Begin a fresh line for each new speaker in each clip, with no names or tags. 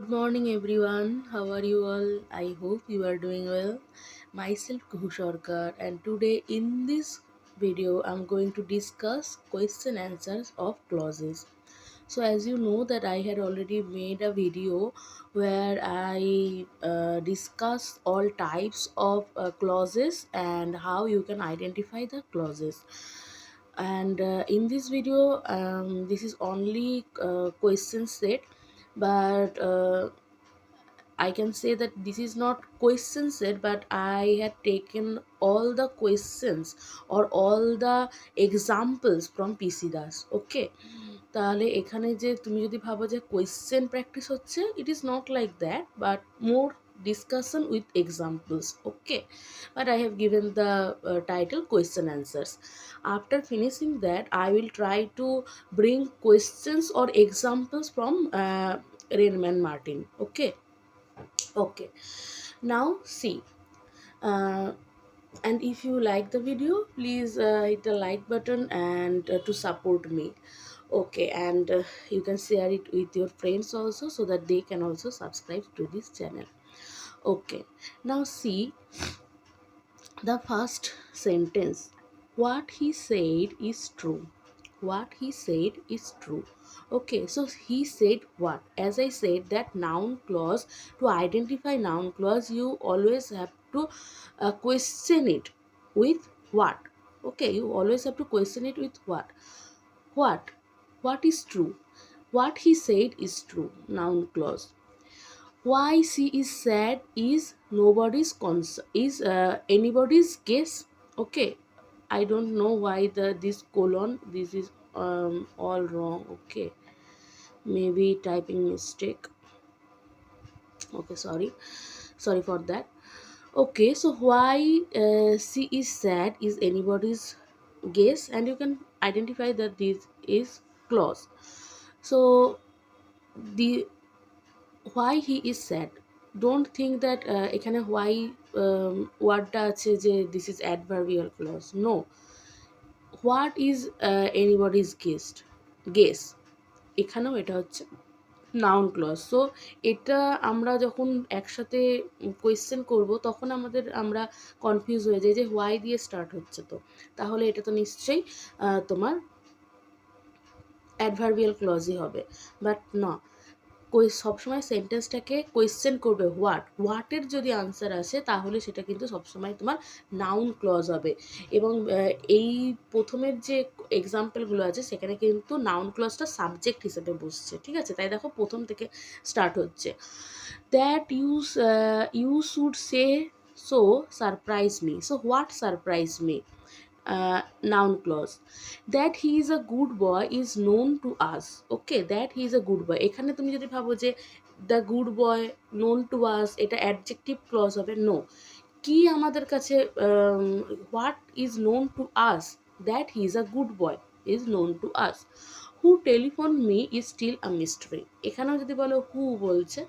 Good morning, everyone. How are you all? I hope you are doing well. Myself, Kuhu Sarkar, and today in this video, I'm going to discuss question answers of clauses. So, as you know, that I had already made a video where I discuss all types of clauses and how you can identify the clauses. And in this video, this is only question set, but I can say that this is not question set, but I had taken all the questions or all the examples from PC Das. Okay, তাহলে এখানে যে তুমি যদি ভাবো যে question practice হচ্ছে, it is not like that, but more discussion with examples. Okay, but I have given the title question answers. After finishing that, I will try to bring questions or examples from Raymond Martin. Okay, now see, uh, and if you like the video, please hit the like button and to support me. Okay, and you can share it with your friends also, so that they can also subscribe to this channel. Okay, now see the first sentence. What he said is true. What he said is true. Okay, so he said what? As I said, that noun clause, to identify noun clause, you always have to question it with what. Okay, you always have to question it with what. What is true? What he said is true. Noun clause. Why she is sad is nobody's is anybody's guess. Okay, I don't know why this colon, this is all wrong. Okay, maybe typing mistake. Okay, sorry for that. Okay, so why she is sad is anybody's guess, and you can identify that this is clause. So the why he is sad, don't think that এখানে why ওয়ার্ডটা আছে যে this is adverbial clause. No, what is anybody's guess, এখানেও এটা হচ্ছে noun clause. So এটা আমরা যখন একসাথে কোয়েশ্চেন করব, তখন আমরা কনফিউজ হয়ে যাই যে হোয়াই দিয়ে স্টার্ট হচ্ছে, তো তাহলে এটা তো নিশ্চয়ই তোমার অ্যাডভার্বিয়াল ক্লজই হবে। বাট না, সবসময় সেন্টেন্সটাকে কোয়েশ্চেন করবে হোয়াটের যদি আনসার আসে, তাহলে সেটা কিন্তু সবসময় তোমার নাউন ক্লজ হবে। এবং এই প্রথমের যে এক্সাম্পলগুলো আছে, সেখানে কিন্তু নাউন ক্লজটা সাবজেক্ট হিসেবে বসছে। ঠিক আছে, তাই দেখো প্রথম থেকে স্টার্ট হচ্ছে, that you should say so surprise me. So what surprise me, noun clause. That he is a good boy is known to us. Okay, that he is a good boy, এখানে তুমি যদি ভাবো যে the good boy known to us, এটা adjective clause হবে। No, কি আমাদের কাছে what is known to us, that he is a good boy is known to us. who telephoned me is still a mystery, এখানেও যদি বলো হু বলছে,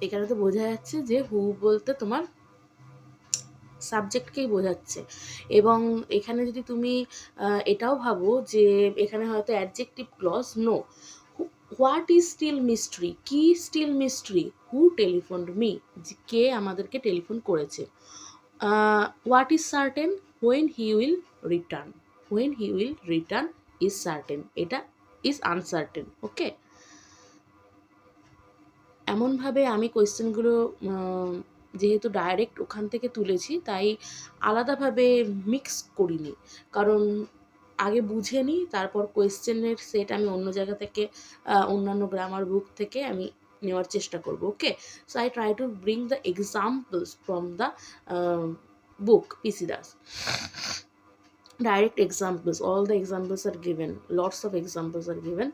এখানে তো বোঝা যাচ্ছে যে হু বলতে তোমার সাবজেক্টকেই বোঝাচ্ছে। এবং এখানে যদি তুমি এটাও ভাবো যে এখানে হয়তো adjective clause, no, what is still mystery, কি still mystery, who telephoned me, কে আমাদেরকে টেলিফোন করেছে। What is certain, when he will return, when he will return is certain, এটা ইজ আনসার্টেন। ওকে, এমনভাবে আমি কোয়েশ্চেনগুলো যেহেতু ডাইরেক্ট ওখান থেকে তুলেছি, তাই আলাদাভাবে মিক্স করিনি, কারণ আগে বুঝে নিই, তারপর কোয়েশ্চেনের সেট আমি অন্য জায়গা থেকে অন্যান্য গ্রামার বুক থেকে আমি নেওয়ার চেষ্টা করব। Okay, so I try to bring the examples from the book PC Das. Direct examples, all the examples are given, lots of examples are given.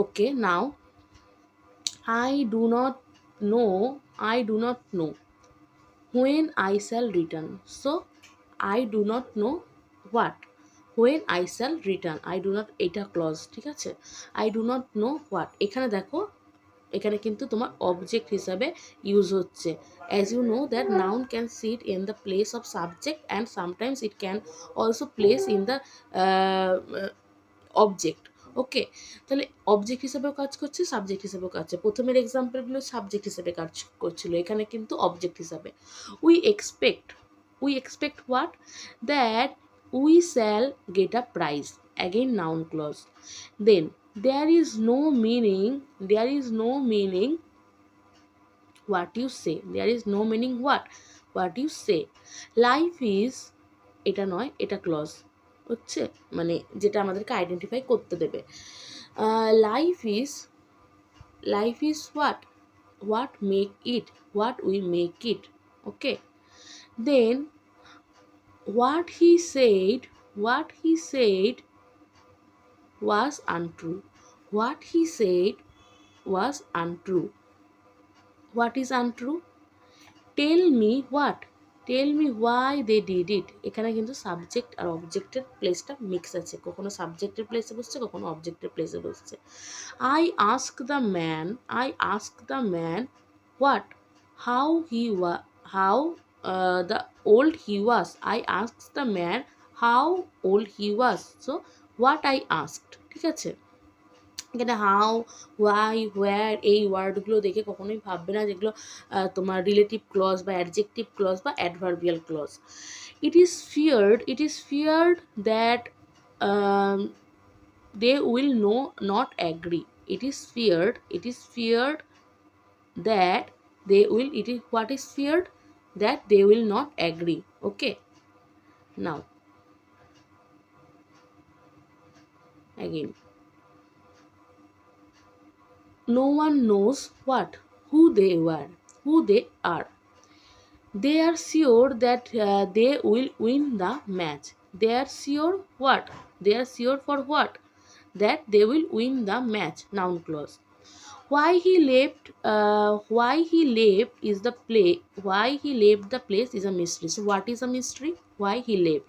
Okay, now I do not know when I shall return. So I do not know what, when I shall return, I do not, এটা clause. ঠিক আছে, I do not know what, এখানে দেখো এখানে কিন্তু তোমার object হিসাবে use হচ্ছে। As you know that noun can sit in the place of subject and sometimes it can also place in the object. Okay, তাহলে অবজেক্ট হিসেবেও কাজ করছে, সাবজেক্ট হিসেবেও কাজ করছে। প্রথমের এক্সাম্পলগুলো সাবজেক্ট হিসেবে কাজ করছিল, এখানে কিন্তু অবজেক্ট হিসাবে। We expect, we expect what, that we shall get a prize, again noun clause. Then there is no meaning, there is no meaning what you say, there is no meaning what you say, life is, এটা নয়, এটা clause হচ্ছে, মানে যেটা আমাদেরকে identify করতে দেবে। Life is, life is what make it, what we make it. Okay, then what he said, what he said was untrue, what he said was untrue. What is untrue? Tell me what, tell me why they did it. এখানে কিন্তু subject আর অবজেক্টের প্লেসটা mix আছে, কখনো সাবজেক্টের প্লেসে বসছে, কখনো অবজেক্টের প্লেসে বসছে। I ask the man, I ask the man what, how he was, how the old he was. I asked the man how old he was. So what I asked, ঠিক আছে। এখানে হাউ, হোয়াই, হোয়ার এই ওয়ার্ডগুলো দেখে কখনোই ভাববে না যেগুলো তোমার রিলেটিভ ক্লজ বা অ্যাডজেক্টিভ ক্লজ বা adverbial clause. It is feared, it is feared that they will not agree. It is feared, it is feared that they will, it is what is feared, that they will not agree. Okay, now again, no one knows what, who they were, who they are. They are sure that they will win the match. They are sure what, they are sure for what, that they will win the match, noun clause. Why he left, why he left is the play, why he left the place is a mystery. So what is a mystery? Why he left.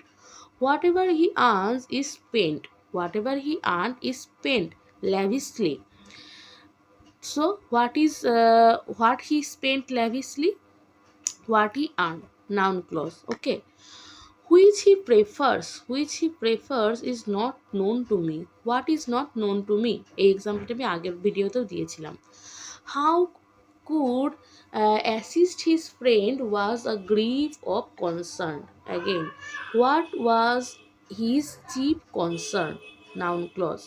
Whatever he earns is spent, whatever he earned is spent lavishly. So what is what he spent lavishly, what he earned, noun clause. Okay, which he prefers, which he prefers is not known to me. What is not known to me? এই এক্সাম্পলটা আমি আগের ভিডিওতেও দিয়েছিলাম। How could assist his friend was a grief of concern. Again, what was his chief concern, noun clause.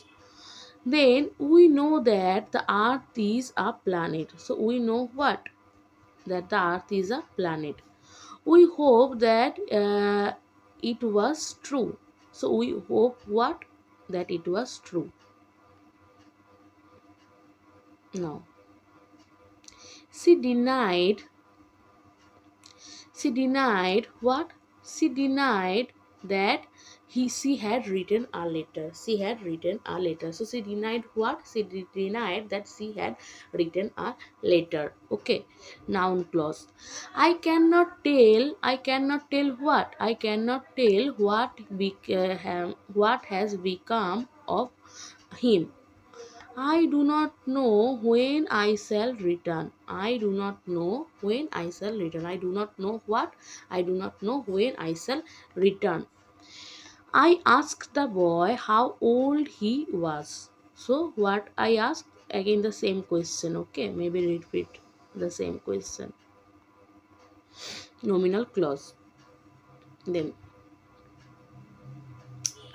Then we know that the earth is a planet. So we know what, that the earth is a planet. We hope that it was true. So we hope what, that it was true. Now she denied, she denied what, she denied that she had written a letter, she had written a letter. So she denied what, she denied that she had written a letter. Okay, noun clause. I cannot tell, I cannot tell what, I cannot tell what has become of him. I do not know when I shall return. I do not know when I shall return. I do not know what, I do not know when I shall return. I asked the boy how old he was. So what I asked, again the same question. Okay, maybe repeat the same question. Nominal clause. Then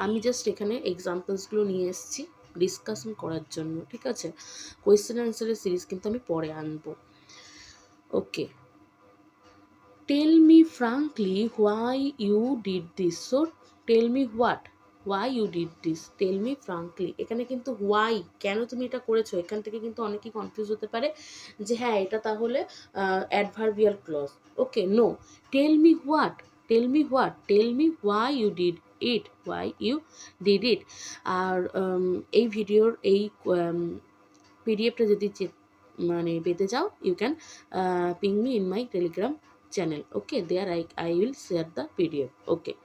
আমি just এখানে এক্সাম্পলসগুলো নিয়ে এসেছি discussion করার জন্য, ঠিক আছে। Question অ্যান্সারের series কিন্তু আমি পরে আনবো। Okay, tell me frankly why you did this. So tell me what, why you did this, tell me frankly. এখানে কিন্তু হোয়াই, কেন তুমি এটা করেছো, এখান থেকে কিন্তু অনেকেই কনফিউজ হতে পারে যে হ্যাঁ এটা তাহলে adverbial clause. Okay, no, tell me what, tell me what, tell me why you did it, why you did it. আর এই ভিডিওর এই পিডিএফটা যদি মানে পেতে চাও, you can ping me in my Telegram channel. Okay, there I will share the PDF. Okay,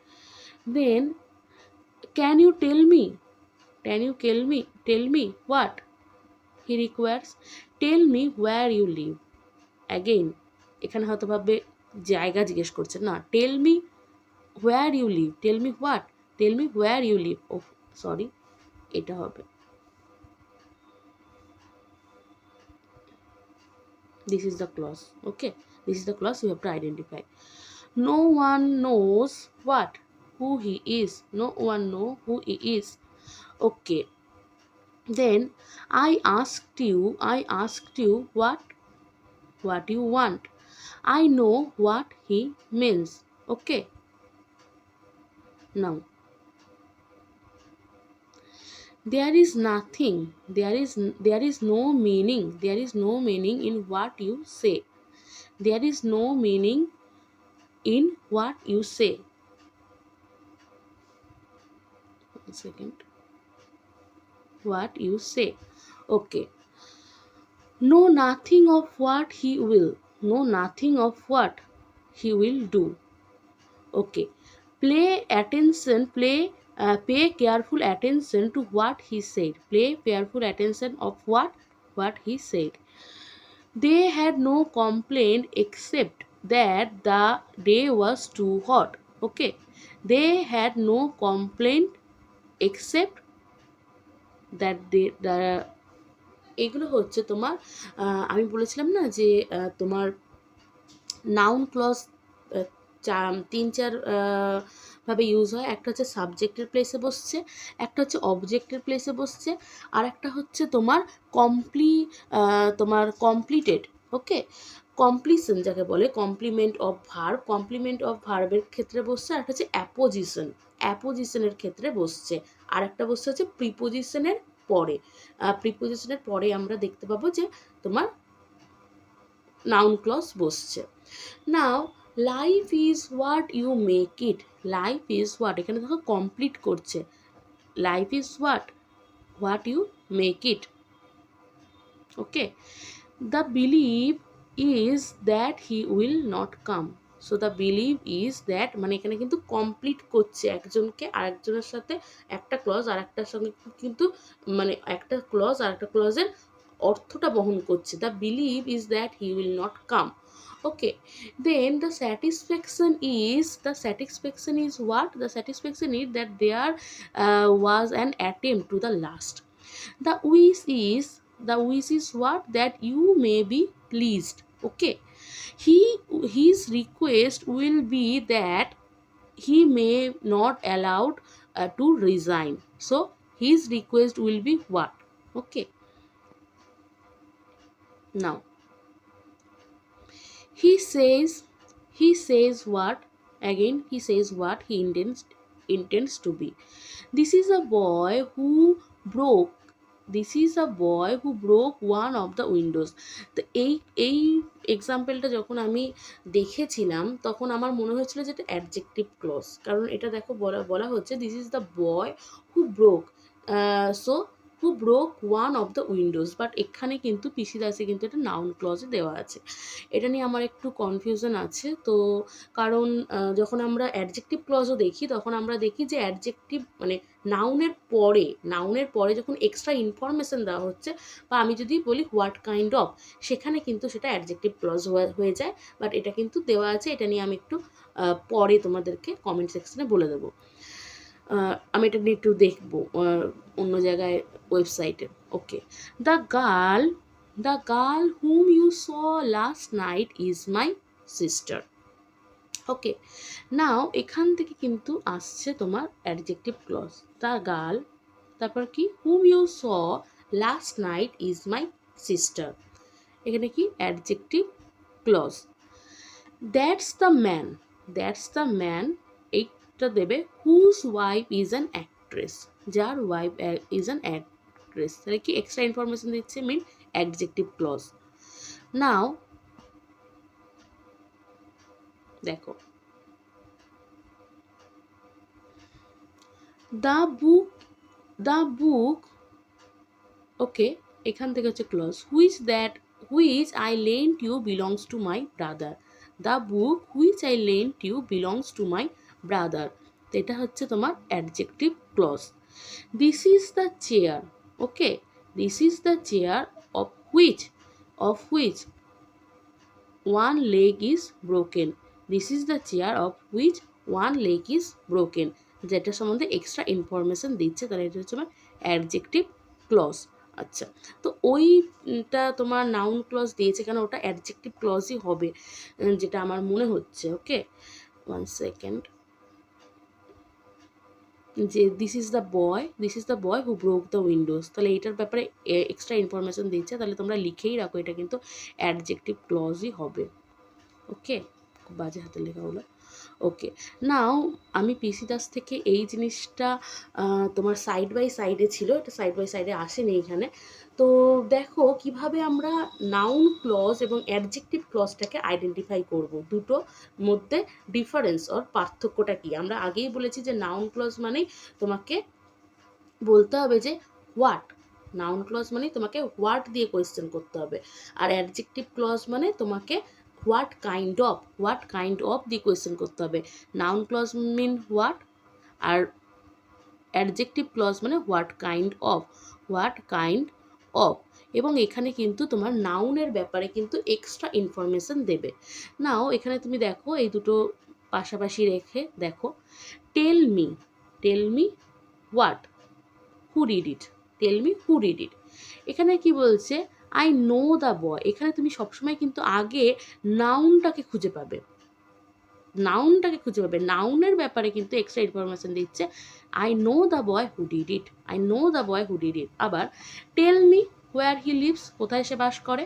then can you tell me, can you tell me what he requires, tell me where you live. Again, এখানে হয়তো ভাববে জায়গা জিজ্ঞেস করছে না, tell me where you live, tell me what, tell me where you live. Oh sorry, এটা হবে This is the clause. Okay, this is the clause you have to identify. No one knows what, who he is. No one know who he is. Okay, then I asked you what you want. I know what he means. Okay, now there is no meaning in what you say. There is no meaning in what you say. One second. What you say. Okay, know nothing of what he will. Know nothing of what he will do. Okay, pay careful attention to what he said. Pay careful attention of what he said. They had no complaint except that the day was too hot. Okay, they had no complaint except that the এগুলো হচ্ছে তোমার আমি বলেছিলাম না যে তোমার noun clause তিন চার ভাবে ইউজ হয়। একটা হচ্ছে সাবজেক্টের প্লেসে বসছে, একটা হচ্ছে অবজেক্টের প্লেসে বসছে, আর একটা হচ্ছে তোমার কমপ্লিটেড। ওকে, কমপ্লিশন যাকে বলে, কমপ্লিমেন্ট অফ ভার্বের ক্ষেত্রে বসছে, আর একটা হচ্ছে অ্যাপোজিশনের ক্ষেত্রে বসছে, আর একটা বসছে হচ্ছে প্রিপোজিশনের পরে। প্রিপোজিশনের পরে আমরা দেখতে পাবো যে তোমার নাউন ক্লজ বসছে। Now life is what you make it. Life is what, এখানে দেখো কমপ্লিট করছে। Life is what you make it. Okay, the believe is that he will not come. So the believe is that, মানে এখানে কিন্তু complete করছে একজনকে আরেকজনের সাথে, একটা ক্লজ আর একটার সঙ্গে কিন্তু মানে একটা ক্লজ আর একটা ক্লজের অর্থটা বহন করছে। The believe is that he will not come. Okay, then the satisfaction is what? The satisfaction is that there was an attempt to the last. The wish is what? That you may be pleased. Okay, his request will be that he may not allowed to resign. So his request will be what? Okay, now he says what? Again he says what he intends to be. This is a boy who broke one of the windows. তো এই এক্সাম্পলটা যখন আমি দেখেছিলাম তখন আমার মনে হয়েছিল যে এটা অ্যাডজেক্টিভ ক্লজ, কারণ এটা দেখো বলা হচ্ছে this is the boy who broke one of the Windows, but এখানে কিন্তু পিসি দাসে কিন্তু এটা নাউন ক্লজে দেওয়া আছে। এটা নিয়ে আমার একটু কনফিউশন আছে। তো কারণ যখন আমরা অ্যাডজেক্টিভ ক্লজও দেখি তখন আমরা দেখি যে অ্যাডজেক্টিভ মানে নাউনের পরে যখন এক্সট্রা ইনফরমেশন দেওয়া হচ্ছে, বা আমি যদি বলি হোয়াট কাইন্ড অফ, সেখানে কিন্তু সেটা অ্যাডজেক্টিভ ক্লজ হয়ে যায়। বাট এটা কিন্তু দেওয়া আছে, এটা নিয়ে আমি একটু পরে তোমাদেরকে কমেন্ট সেকশনে বলে দেবো। আমি এটা নিয়ে একটু দেখবো অন্য জায়গায় ওয়েবসাইটে। Okay, the girl whom you saw last night is my sister. Okay, now এখান থেকে কিন্তু আসছে তোমার অ্যাডজেক্টিভ ক্লজ। দ্য গার্ল, তারপর কি? Whom you saw last night is my sister. এখানে কি? Adjective clause. That's the man এইটা দেবে whose wife is an actress. যার ওয়াইফ ইজ অ্যান অ্যাক্ট্রেস, তাহলে কি এক্সট্রা ইনফরমেশন দিচ্ছে, মিন অ্যাডজেক্টিভ ক্লজ। নাও দেখো, দ্য বুক ওকে, এখান থেকে হচ্ছে clause which I lent you belongs to my brother. The book which I lent you belongs to my brother, তো এটা হচ্ছে তোমার adjective clause. This is the chair. Okay, this is the chair of which one leg is broken. This is the chair of which one leg is broken. যেটা সম্বন্ধে extra information দিচ্ছে, তাহলে এটা হচ্ছে আমার অ্যাডজেক্টিভ ক্লজ। আচ্ছা, তো ওইটা তোমার নাউন ক্লজ দিয়েছে কেন, ওটা অ্যাডজেক্টিভ ক্লজই হবে যেটা আমার মনে হচ্ছে। ওকে, 1 সেকেন্ড, যে this is the boy who broke the Windows, তাহলে এইটার ব্যাপারে এক্সট্রা ইনফরমেশন দিচ্ছে, তাহলে তোমরা লিখেই রাখো, এটা কিন্তু অ্যাডজেক্টিভ ক্লজই হবে। ওকে, খুব বাজে হাতের লেখা হলো। ওকে, নাও আমি পিসি দাস থেকে এই জিনিসটা তোমার সাইড বাই সাইডে ছিল, এটা সাইড বাই সাইডে আসেনি এখানে। তো দেখো কিভাবে আমরা নাউন ক্লজ এবং অ্যাডজেক্টিভ ক্লজটাকে আইডেন্টিফাই করব, দুটো মধ্যে ডিফারেন্স ওর পার্থক্যটা কি। আমরা আগেই বলেছি যে নাউন ক্লজ মানেই তোমাকে বলতে হবে যে হোয়াট, নাউন ক্লজ মানে তোমাকে হোয়াট দিয়ে কোয়েশ্চেন করতে হবে, আর অ্যাডজেক্টিভ ক্লজ মানে তোমাকে হোয়াট কাইন্ড অফ দিয়ে কোয়েশ্চেন করতে হবে। নাউন ক্লজ মিন হোয়াট, আর অ্যাডজেক্টিভ ক্লজ মানে হোয়াট কাইন্ড অফ। এবং এখানে কিন্তু তোমার নাউনের ব্যাপারে কিন্তু এক্সট্রা ইনফরমেশন দেবে। নাও এখানে তুমি দেখো এই দুটো পাশাপাশি রেখে দেখো, tell me what, who read it, tell me who read it. এখানে কি বলছে, আই নো দ্য বয়, এখানে তুমি সবসময় কিন্তু আগে নাউনটাকে খুঁজে পাবে, নাউনের ব্যাপারে কিন্তু এক্সট্রা ইনফরমেশন দিচ্ছে, I know the boy who did it, আবার tell me where he leaves, কোথায় সে বাস করে।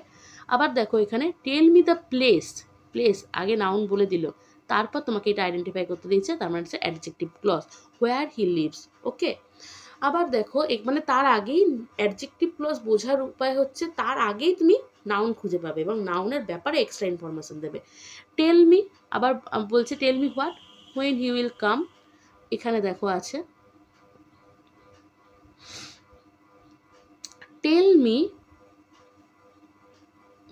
আবার দেখো এখানে টেল মি দ্য প্লেস আগে নাউন বলে দিল, তারপর তোমাকে এটা আইডেন্টিফাই করতে দিচ্ছে, তার মানে হচ্ছে adjective clause, where he lives. Okay, আবার দেখো মানে তার আগেই অ্যাডজেক্টিভ ক্লজ বোঝার উপায় হচ্ছে তার আগেই তুমি নাউন খুঁজে পাবে এবং নাউনের ব্যাপারে এক্সট্রা ইনফরমেশন দেবে। টেল মি, আবার বলছে tell me what, when he will come, এখানে দেখো আছে tell me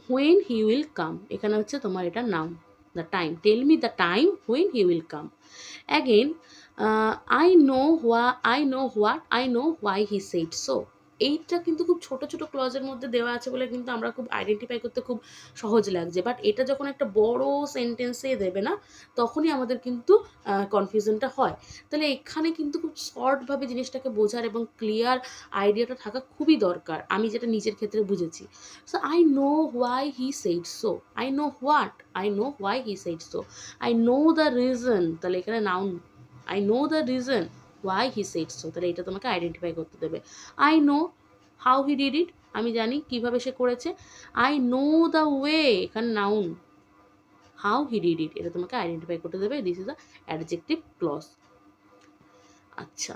when he will come, এখানে হচ্ছে তোমার এটা noun, the time, tell me the time when he will come. Again I know why he said so, এইটা কিন্তু খুব ছোট ছোট ক্লজের মধ্যে দেওয়া আছে বলে কিন্তু আমরা খুব আইডেন্টিফাই করতে খুব সহজ লাগছে, বাট এটা যখন একটা বড় সেন্টেন্সে দেবে না, তখনই আমাদের কিন্তু কনফিউশনটা হয়। তাহলে এখানে কিন্তু খুব শর্টভাবে জিনিসটাকে বোঝার এবং ক্লিয়ার আইডিয়াটা থাকা খুবই দরকার, আমি যেটা নিজের ক্ষেত্রে বুঝেছি। So I know why he said so, I know why he said so, I know the reason, তাহলে এখানে noun, I know the reason why he said so, তাহলে এটা তোমাকে আইডেন্টিফাই করতে দেবে। I know how he did it, আমি জানি কিভাবে সে করেছে। আই নো দ্য ওয়ে, এখানে noun, how he did it, এটা তোমাকে আইডেন্টিফাই করতে দেবে, this is a adjective clause. আচ্ছা,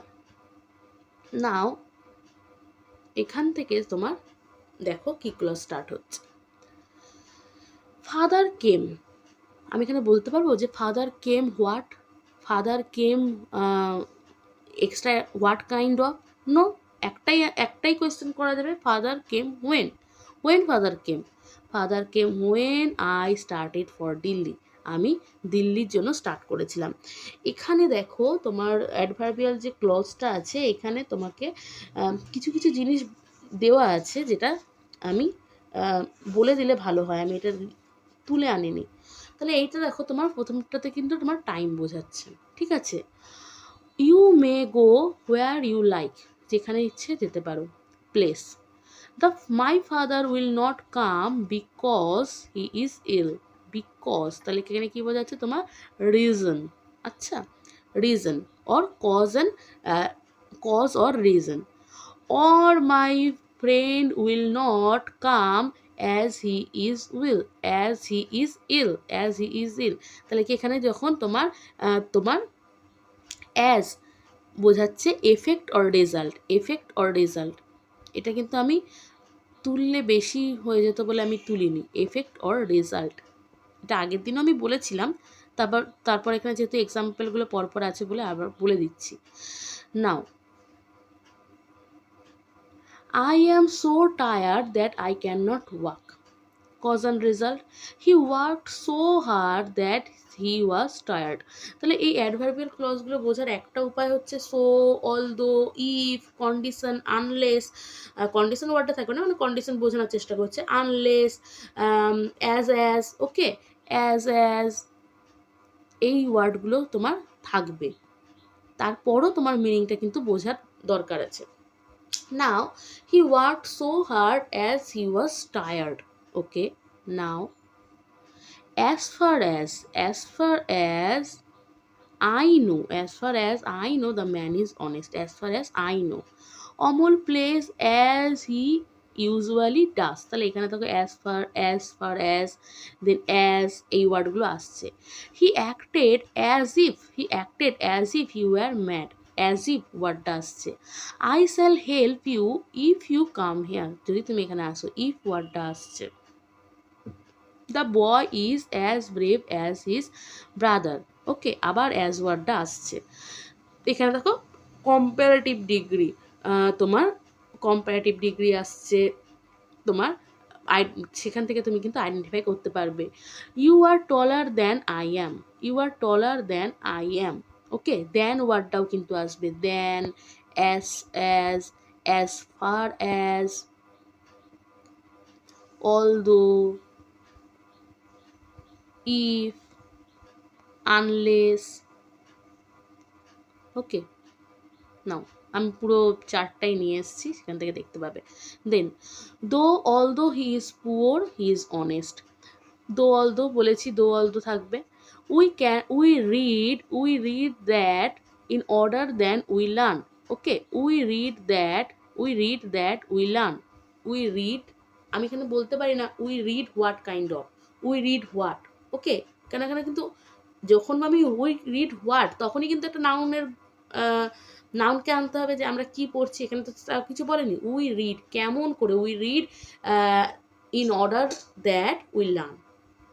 নাও এখান থেকে তোমার দেখো কি ক্লজ স্টার্ট হচ্ছে। ফাদার কেম, আমি এখানে বলতে পারবো যে father came what, father came extra what kind of, no, একটাই কোয়েশ্চেন করা যাবে, father came when father came when I started for Delhi, আমি দিল্লির জন্য স্টার্ট করেছিলাম। এখানে দেখো তোমার অ্যাডভার্বিয়াল যে ক্লজটা আছে, এখানে তোমাকে কিছু কিছু জিনিস দেওয়া আছে যেটা আমি বলে দিলে ভালো হয়, আমি এটা তুলে আনিনি। তাহলে এইটা দেখো, তোমার প্রথমটাতে কিন্তু তোমার টাইম বোঝাচ্ছে, ঠিক আছে। You may go where you like, যেখানে ইচ্ছে যেতে পারো। Place, the my father will not come because he is ill, because, তাহলে এখানে কী বোঝাচ্ছে তোমার রিজন। আচ্ছা, reason or cause or reason, or my friend will not come as he is ill, তাহলে কি এখানে যখন তোমার অ্যাজ বোঝাচ্ছে এফেক্ট অর রেজাল্ট, এটা কিন্তু আমি তুললে বেশি হয়ে যেত বলে আমি তুলিনি, এফেক্ট অর রেজাল্ট, এটা আগের দিনও আমি বলেছিলাম, তারপর এখানে যেহেতু এক্সাম্পলগুলো পরপর আছে বলে আবার বলে দিচ্ছি। নাও, I am so tired that I cannot walk. Cause and result, he worked so hard that he was tired. তাহলে এই অ্যাডভার্বিয়াল ক্লজগুলো বোঝার একটা উপায় হচ্ছে so, although, if, condition, unless, condition ওয়ার্ডটা থাকবে না, মানে কন্ডিশন বোঝানোর চেষ্টা করছে, আনলেস, অ্যাজ, ওকে, অ্যাজ এই ওয়ার্ডগুলো তোমার থাকবে, তারপরও তোমার মিনিংটা কিন্তু বোঝার দরকার আছে। Now he worked so hard as he was tired. Okay, now as far as I know, the man is honest. As far as I know, Amol plays as he usually does. তাহলে এখানে দেখো as far as then as এই ওয়ার্ডগুলো আসছে। He acted as if you were mad. as if ওয়ার্ডটা আসছে। I shall help you if you come here, যদি তুমি এখানে আসো। if ওয়ার্ডটা আসছে। The boy is as brave as his brother. ওকে, আবার as ওয়ার্ডটা আসছে। এখানে দেখো কম্পারেটিভ ডিগ্রি, তোমার কম্পারেটিভ ডিগ্রি আসছে তোমার। সেখান থেকে তুমি কিন্তু আইডেন্টিফাই করতে পারবে। You are taller than I am. You are taller than I am. Okay, than ওয়ার্ডটাও কিন্তু আসবে। Than, as as, as far as, although, if, unless. Okay, now আমি পুরো চারটাই নিয়ে এসেছি, সেখান থেকে দেখতে পাবে। Then though he is poor he is honest. Though বলেছি, দো থাকবে। We read that in order then we learn. Okay, we learn. We read, আমি এখানে বলতে পারি না we read what kind of, we read what. Okay, কেন এখানে কিন্তু যখন আমি উই রিড হোয়াট তখনই কিন্তু একটা নাউনকে আনতে হবে যে আমরা কি পড়ছি। এখানে তো কিছু বলেনি। উই রিড, কেমন করে we read in order that we learn,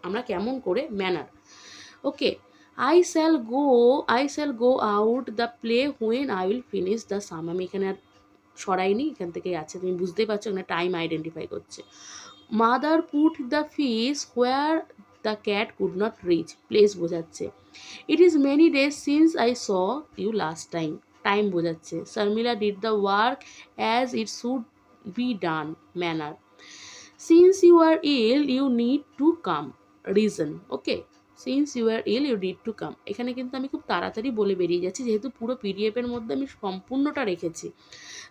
আমরা কেমন করে, manner. Okay, I shall go out the play when I will finish the sum. আমি এখানে আর সরাইনি, এখান থেকেই আছে, তুমি বুঝতেই পারছো এখানে টাইম আইডেন্টিফাই করছে। Mother put the fish where the cat could not reach, place বোঝাচ্ছে। It is many days since I saw you last time, time বোঝাচ্ছে। Sharmila did the work as it should be done, manner. Since you are ill you need to come, reason. Okay, since you are ill you need to come. এখানে কিন্তু আমি খুব তাড়াতাড়ি বলে বেরিয়ে যাচ্ছি, যেহেতু পুরো পিডিএফের মধ্যে আমি সম্পূর্ণটা রেখেছি।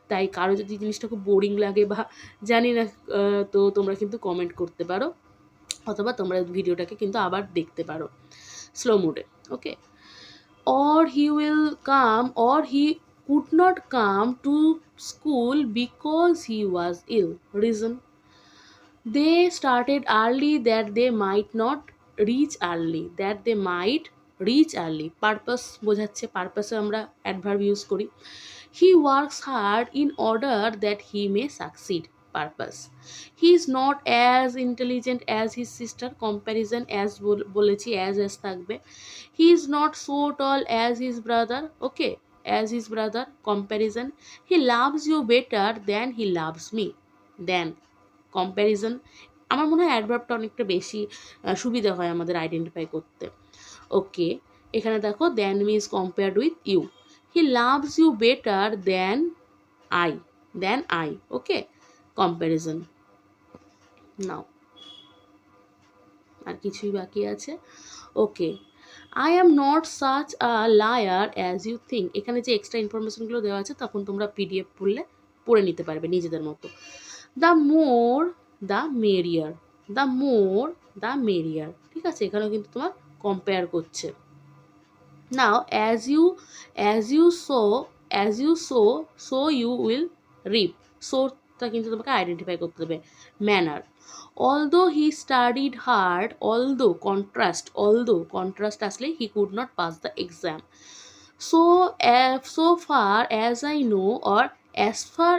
তাই কারো যদি জিনিসটা খুব বোরিং লাগে বা জানি না, তো তোমরা কিন্তু কমেন্ট করতে পারো, অথবা তোমরা ভিডিওটাকে কিন্তু আবার দেখতে পারো স্লো মোডে। ওকে, or he could not come to school because he was ill, reason. They started early that they might not reach early, purpose বোঝাচ্ছে, পারপাসে আমরা অ্যাডভার্ব ইউজ করি। He works hard in order that he may succeed, purpose. He is not as intelligent as his sister, comparison, as বলেছি, as থাকবে। He is not so tall as his brother. Okay, as his brother, comparison. He loves you better than he loves me, then, comparison. আমার মনে হয় অ্যাডভার্বটা অনেকটা বেশি সুবিধা হয় আমাদের আইডেন্টিফাই করতে। ওকে, এখানে দেখো দ্যান মিজ compared with you. He loves you better than I. Okay, comparison. Now আর কিছুই বাকি আছে। Okay, I am not such a liar as you think. এখানে যে এক্সট্রা ইনফরমেশনগুলো দেওয়া আছে তখন তোমরা পিডিএফ পড়ে নিতে পারবে নিজেদের মতো। দ্য মোর দ্য মেরিয়ার, ঠিক আছে, এখানেও কিন্তু তোমার কম্পেয়ার করছে। Now as you sow you will reap, সোটা কিন্তু তোমাকে আইডেন্টিফাই করতে হবে। Manner, although he studied hard, although contrast আসলে he could not pass the exam. so far as I know, or as far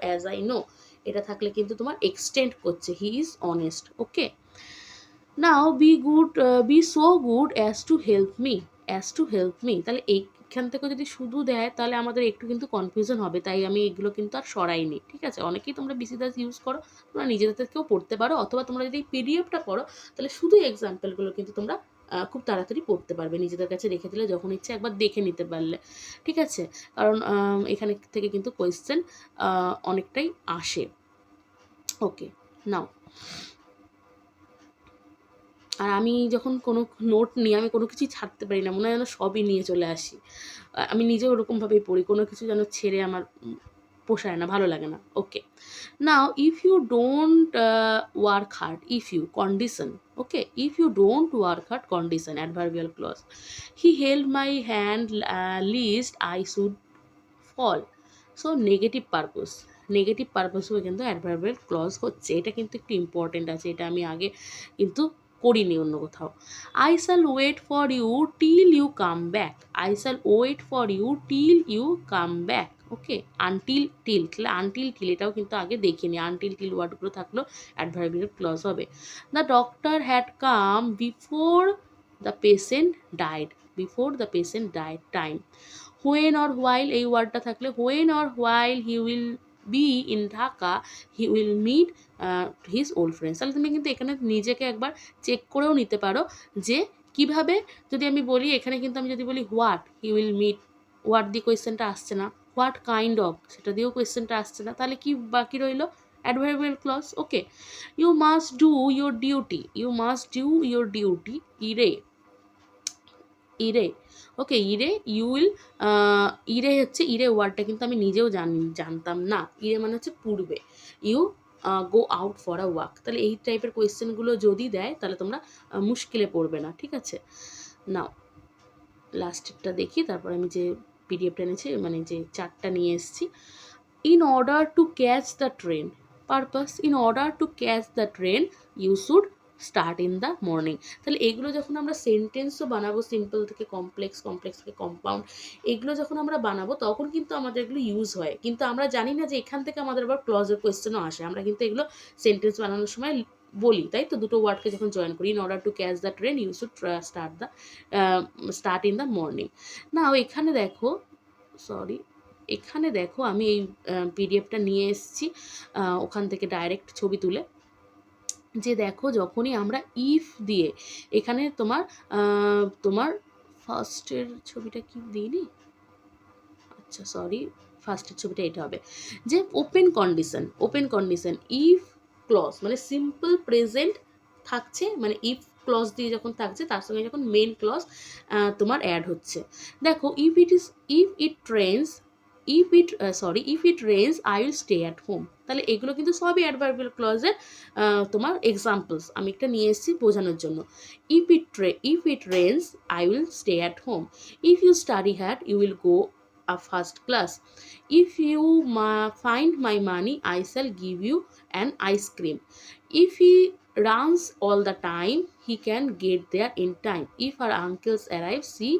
as I know, এটা থাকলে কিন্তু তোমার এক্সটেন্ড করছে, he is honest. Okay, now be so good as to help me. তাহলে এইখান থেকে যদি শুধু দেয় তাহলে আমাদের একটু কিন্তু কনফিউশন হবে, তাই আমি এগুলো কিন্তু আর সরাইনি। ঠিক আছে, অনেকেই তোমরা বিসি দাস ইউজ করো, তোমরা নিজেদের থেকেও পড়তে পারো, অথবা তোমরা যদি পিডিএফটা পড়ো তাহলে শুধু এক্সাম্পলগুলো কিন্তু তোমরা খুব তাড়াতাড়ি পড়তে পারবে, নিজেদের কাছে রেখে দিলে যখন ইচ্ছে একবার দেখে নিতে পারলে। ঠিক আছে, কারণ এখানে থেকে কিন্তু কোয়েশ্চেন অনেকটাই আসে। ওকে, নাও আর আমি যখন কোনো নোট নিই, আমি কোনো কিছুই ছাড়তে পারি না, মনে হয় যেন সবই নিয়ে চলে আসি। আমি নিজেও ওরকমভাবেই পড়ি, কোনো কিছু যেন ছেড়ে আমার পোষায় না, ভালো লাগে না। Okay, now if you don't work hard, if you condition, okay, if you don't work hard condition adverbial clause, he held my hand lest I should fall. So negative পারপাসও কিন্তু অ্যাডভার্বিয়াল ক্লজ হচ্ছে, এটা কিন্তু একটু important আছে, এটা আমি আগে কিন্তু করিনি অন্য কোথাও। I shall wait for you till you come back, I shall wait for you till you come back, okay, until till, তাহলে আনটিল টিল এটাও কিন্তু আগে দেখিনি, আনটিল টিল ওয়ার্ডগুলো থাকলেও অ্যাডভার্বিয়াল ক্লজ হবে। The doctor had come before the patient died, before the patient died time. When or while এই ওয়ার্ডটা থাকলে when or while he will be in Dhaka he will meet his old friends. তাহলে তুমি কিন্তু এখানে নিজেকে একবার চেক করেও নিতে পারো যে কিভাবে, যদি আমি বলি এখানে কিন্তু আমি যদি বলি what he will meet, what দিয়ে কোয়েশ্চেনটা আসছে না, হোয়াট কাইন্ড অফ সেটা দিয়েও কোয়েশ্চেনটা আসছে না, তাহলে কি বাকি রইলো adverbial clause. Okay, you must do your duty, you must do your duty, ere ere, ওকে, ইরে ইউ উইল, ইরে হচ্ছে, ইরে ওয়ার্ডটা কিন্তু আমি নিজেও জানতাম না, ইরে মানে হচ্ছে পূর্বে, you go out for a walk. তাহলে এই টাইপের কোয়েশ্চেনগুলো যদি দেয় তাহলে তোমরা মুশকিলে পড়বে না, ঠিক আছে। নাও লাস্টেরটা দেখি, তারপর আমি যে পিডিএফটা এনেছি, মানে যে চার্টটা নিয়ে এসেছি। In order to catch the train, purpose, in order to catch the train you should start in the morning. তাহলে এগুলো যখন আমরা সেন্টেন্সও বানাবো, সিম্পল থেকে কমপ্লেক্স, কমপ্লেক্স থেকে কম্পাউন্ড, এগুলো যখন আমরা বানাবো তখন কিন্তু আমাদের এগুলো ইউজ হয়, কিন্তু আমরা জানি না যে এখান থেকে আমাদের আবার ক্লজের কোয়েশ্চেনও আসে, আমরা কিন্তু এগুলো সেন্টেন্স বানানোর সময় বলি, তাই তো, দুটো ওয়ার্ডকে যখন জয়েন করি, in order to catch the train you should start in the morning. Now এখানে দেখো, সরি, এখানে দেখো আমি এই পিডিএফটা নিয়ে এসেছি ওখান থেকে ডাইরেক্ট ছবি তুলে, যে দেখো যখনই আমরা ইফ দিয়ে এখানে তোমার তোমার ফার্স্টের ছবিটা কি দিইনি, আচ্ছা সরি, ফার্স্টের ছবিটা এটা হবে, যে ওপেন কন্ডিশন ইফ ক্লজ মানে সিম্পল প্রেজেন্ট থাকছে, মানে ইফ ক্লজ দিয়ে যখন থাকছে তার সঙ্গে যখন মেন ক্লজ তোমার অ্যাড হচ্ছে। দেখো if it rains, if it rains I will stay at home, তাহলে এগুলো কিন্তু সবই অ্যাডভার্বিয়াল ক্লজের তোমার এক্সাম্পলস, আমি একটা নিয়ে এসেছি বোঝানোর জন্য। If it rains I will stay at home, if you study hard you will go a first class, if you find my money I shall give you an ice cream, if he runs all the time he can get there in time, if our uncles arrive she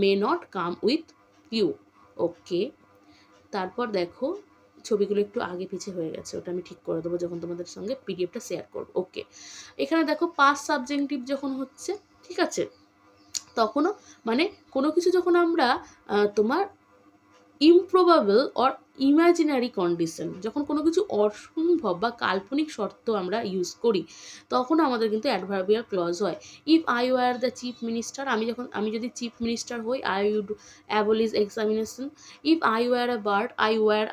may not come with you, ওকে। তারপর দেখো ছবিগুলো একটু আগে পিছে হয়ে গেছে, ওটা আমি ঠিক করে দেবো যখন তোমাদের সঙ্গে পিডিএফটা শেয়ার করবো। ওকে, এখানে দেখো পাস্ট সাবজেক্টিভ যখন হচ্ছে, ঠিক আছে, তখনও মানে কোনো কিছু যখন আমরা তোমার ইমপ্রবাবল অর ইমাজিনারি কন্ডিশন, যখন কোনো কিছু অসম্ভব বা কাল্পনিক শর্ত আমরা ইউজ করি তখন আমাদের কিন্তু অ্যাডভার্বিয়াল ক্লজ হয়। If I were the chief minister, আমি যদি চিফ মিনিস্টার হই I would abolish examination. If I were a bird,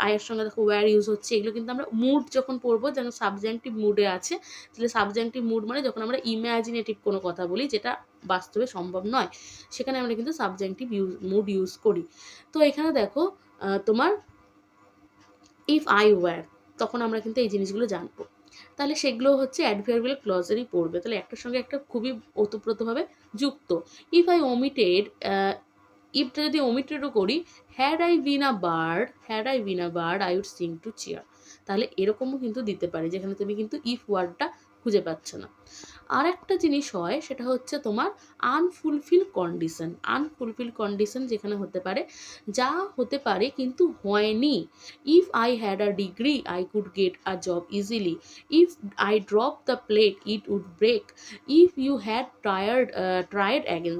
আইয়ের সঙ্গে দেখো ওয়্যার ইউজ হচ্ছে, এগুলো কিন্তু আমরা মুড যখন পড়বো যেন সাবজেক্টিভ মুডে আছে, তাহলে সাবজেক্টিভ মুড মানে যখন আমরা ইম্যাজিনেটিভ কোনো কথা বলি যেটা বাস্তবে সম্ভব নয়, সেখানে আমরা কিন্তু সাবজেক্টিভ মুড ইউজ করি। তো এখানে দেখো তোমার ইফ আই ওয়্যার, তখন আমরা কিন্তু এই জিনিসগুলো জানবো, তাহলে সেগুলো হচ্ছে অ্যাডভার্বিয়াল ক্লজেরই পড়বে, তাহলে একটার সঙ্গে একটা খুবই ওতপ্রোতভাবে যুক্ত। ইফ আই ওমিটেড, ইফটা যদি ওমিটেডও করি, had I been a bird I would sing to cheer, তাহলে এরকমও কিন্তু দিতে পারি, যেখানে তুমি কিন্তু ইফ ওয়ার্ডটা খুঁজে পাচ্ছ না। আর একটা জিনিস হয় সেটা হচ্ছে তোমার আনফুলফিল কন্ডিশন, যেখানে হতে পারে যা হতে পারে কিন্তু হয়নি। If I had a degree I could get a job easily, if I drop the plate it would break, if you had tried again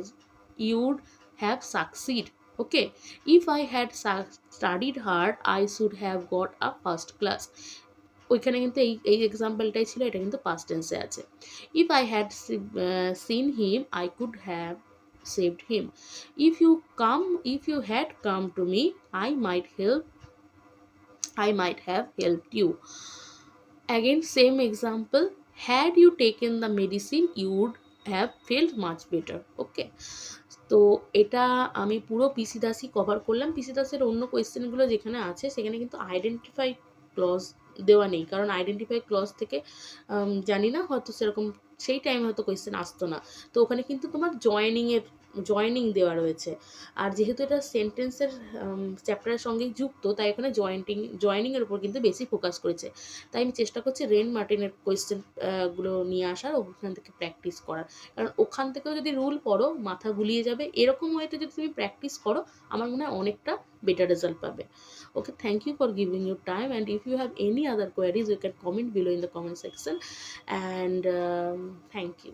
you would have succeed, okay, if I had studied hard I should have got a first class, ওইখানে কিন্তু এই এক্সাম্পলটাই ছিল, এটা কিন্তু past টেন্সে আছে। If I had seen him I could have saved him, if you had come to me I might have helped you. Again same example, had you taken the medicine you would have felt much better. Okay, তো এটা আমি পুরো পিসি দাসই cover করলাম। পিসি দাসের অন্য কোয়েশ্চেনগুলো যেখানে আছে সেখানে কিন্তু আইডেন্টিফাই ক্লজ দেওয়া নেই, কারণ আইডেন্টিফাই ক্লজ থেকে জানি না, হয়তো সেরকম সেই টাইমে হয়তো কোয়েশ্চেন আসতো না। তো ওখানে কিন্তু তোমার জয়েনিং দেওয়া রয়েছে, আর যেহেতু এটা সেন্টেন্সের চ্যাপ্টারের সঙ্গেই যুক্ত, তাই এখানে জয়েনিংয়ের উপর কিন্তু বেশি ফোকাস করেছে। তাই আমি চেষ্টা করছি রেন মার্টিনের কোয়েশ্চেন গুলো নিয়ে আসার, ওখান থেকে প্র্যাকটিস করার। কারণ ওখান থেকেও যদি রুল পড়ো মাথা গুলিয়ে যাবে, এরকম ওয়েতে যদি তুমি প্র্যাকটিস করো আমার মনে হয় অনেকটা বেটার রেজাল্ট পাবে। Okay, thank you for giving your time, and if you have any other queries you can comment below in the comment section, and thank you.